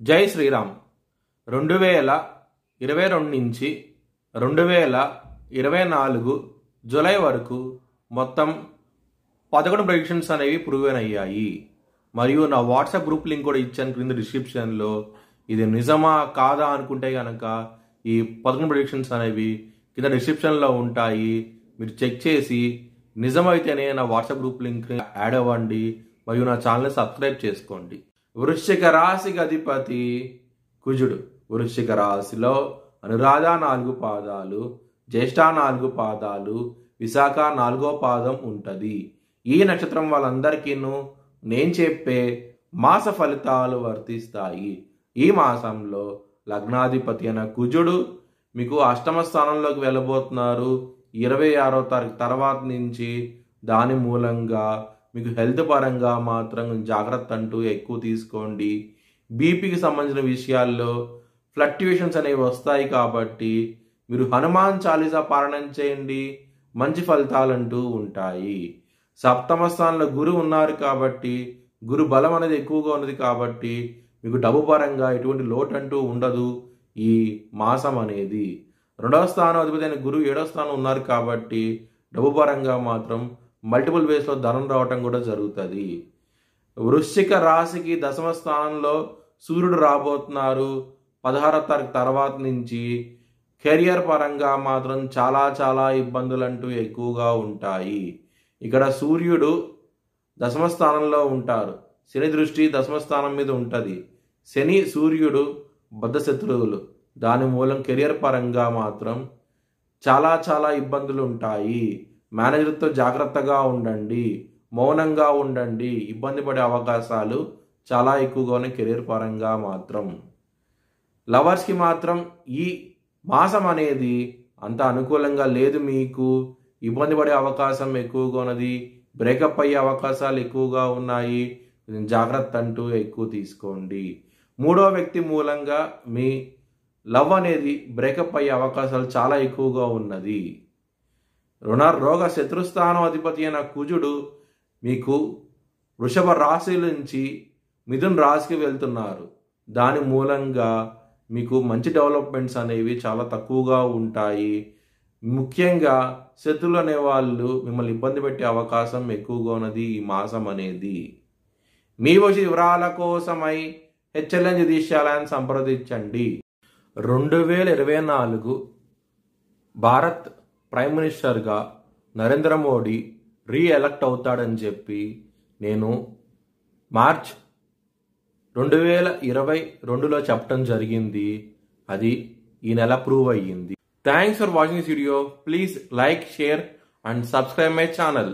జై శ్రీరామ్. 2022 నుంచి 2024 జూలై వరకు మొత్తం 11 ప్రెడిక్షన్స్ అనేవి ప్రూవెన్ అయ్యాయి. మరియు నా వాట్సాప్ గ్రూప్ లింక్ కూడా ఇచ్చాను క్రింద డిస్క్రిప్షన్లో. ఇది నిజమా కాదా అనుకుంటే కనుక ఈ 11 ప్రెడిక్షన్స్ అనేవి కింద డిస్క్రిప్షన్లో ఉంటాయి. మీరు చెక్ చేసి నిజమైతేనే నా వాట్సాప్ గ్రూప్ లింక్ యాడ్ అవ్వండి మరియు నా ఛానల్ని సబ్స్క్రైబ్ చేసుకోండి. వృశ్చిక రాశికి అధిపతి కుజుడు. వృశ్చిక రాశిలో అనురాధ 4 పాదాలు, జ్యేష్ఠ 4 పాదాలు, విశాఖ 4వ పాదం ఉంటుంది. ఈ నక్షత్రం వాళ్ళందరికీ నేను చెప్పే మాస ఫలితాలు వర్తిస్తాయి. ఈ మాసంలో లగ్నాధిపతి అయిన కుజుడు మీకు అష్టమ స్థానంలోకి వెళ్ళబోతున్నారు 26వ తారీఖు తర్వాత నుంచి. దాని మూలంగా మీకు హెల్త్ పరంగా మాత్రం జాగ్రత్త అంటూ ఎక్కువ తీసుకోండి. బీపీకి సంబంధించిన విషయాల్లో ఫ్లక్చుయేషన్స్ అనేవి వస్తాయి కాబట్టి మీరు హనుమాన్ చాలీసా పారాయణం చేయండి, మంచి ఫలితాలు అంటూ ఉంటాయి. సప్తమ స్థానంలో గురు ఉన్నారు కాబట్టి గురు బలం అనేది ఎక్కువగా ఉన్నది కాబట్టి మీకు డబ్బు పరంగా ఎటువంటి లోటు అంటూ ఉండదు. ఈ మాసం అనేది 2వ స్థానం అధిపతి అయిన గురువు 7వ స్థానం ఉన్నారు కాబట్టి డబ్బు పరంగా మాత్రం మల్టిపుల్ వేస్లో ధనం రావటం కూడా జరుగుతుంది. వృశ్చిక రాశికి 10వ స్థానంలో సూర్యుడు రాబోతున్నారు 16వ తారీఖు తర్వాత నుంచి. కెరియర్ పరంగా మాత్రం చాలా ఇబ్బందులు అంటూ ఎక్కువగా ఉంటాయి. ఇక్కడ సూర్యుడు 10వ స్థానంలో ఉంటారు. శని దృష్టి 10వ స్థానం మీద ఉంటుంది. శని సూర్యుడు బద్ధ శత్రువులు. దాని మూలం కెరియర్ పరంగా మాత్రం చాలా ఇబ్బందులు ఉంటాయి. మేనేజర్తో జాగ్రత్తగా ఉండండి, మౌనంగా ఉండండి. ఇబ్బంది పడే అవకాశాలు చాలా ఎక్కువగా ఉన్నాయి కెరీర్ పరంగా మాత్రం. లవర్స్కి మాత్రం ఈ మాసం అనేది అంత అనుకూలంగా లేదు. మీకు ఇబ్బంది పడే అవకాశం ఎక్కువగా ఉన్నది. బ్రేకప్ అయ్యే అవకాశాలు ఎక్కువగా ఉన్నాయి. జాగ్రత్త అంటూ ఎక్కువ తీసుకోండి. 3వ వ్యక్తి మూలంగా మీ లవ్ అనేది బ్రేకప్ అయ్యే అవకాశాలు చాలా ఎక్కువగా ఉన్నది. రోగ శత్రుస్థానం అధిపతి అయిన కుజుడు మీకు వృషభ రాశి నుంచి మిథున రాశికి వెళ్తున్నారు. దాని మూలంగా మీకు మంచి డెవలప్మెంట్స్ అనేవి చాలా తక్కువగా ఉంటాయి. ముఖ్యంగా శత్రువులు అనేవాళ్ళు మిమ్మల్ని ఇబ్బంది పెట్టే అవకాశం ఎక్కువగా ఉన్నది ఈ మాసం అనేది. మీ వివరాల కోసమై హెచ్ఎల్ఎన్ జ్యోతిష్యాలయాన్ని సంప్రదించండి. 2024 భారత్ ప్రైమ్ మినిస్టర్గా నరేంద్ర మోడీ రీఎలక్ట్ అవుతాడని చెప్పి నేను మార్చ్ 2022లో చెప్పడం జరిగింది. అది ఈ నెల ప్రూవ్ అయ్యింది. Thanks for watching this video. Please like, share and subscribe my channel.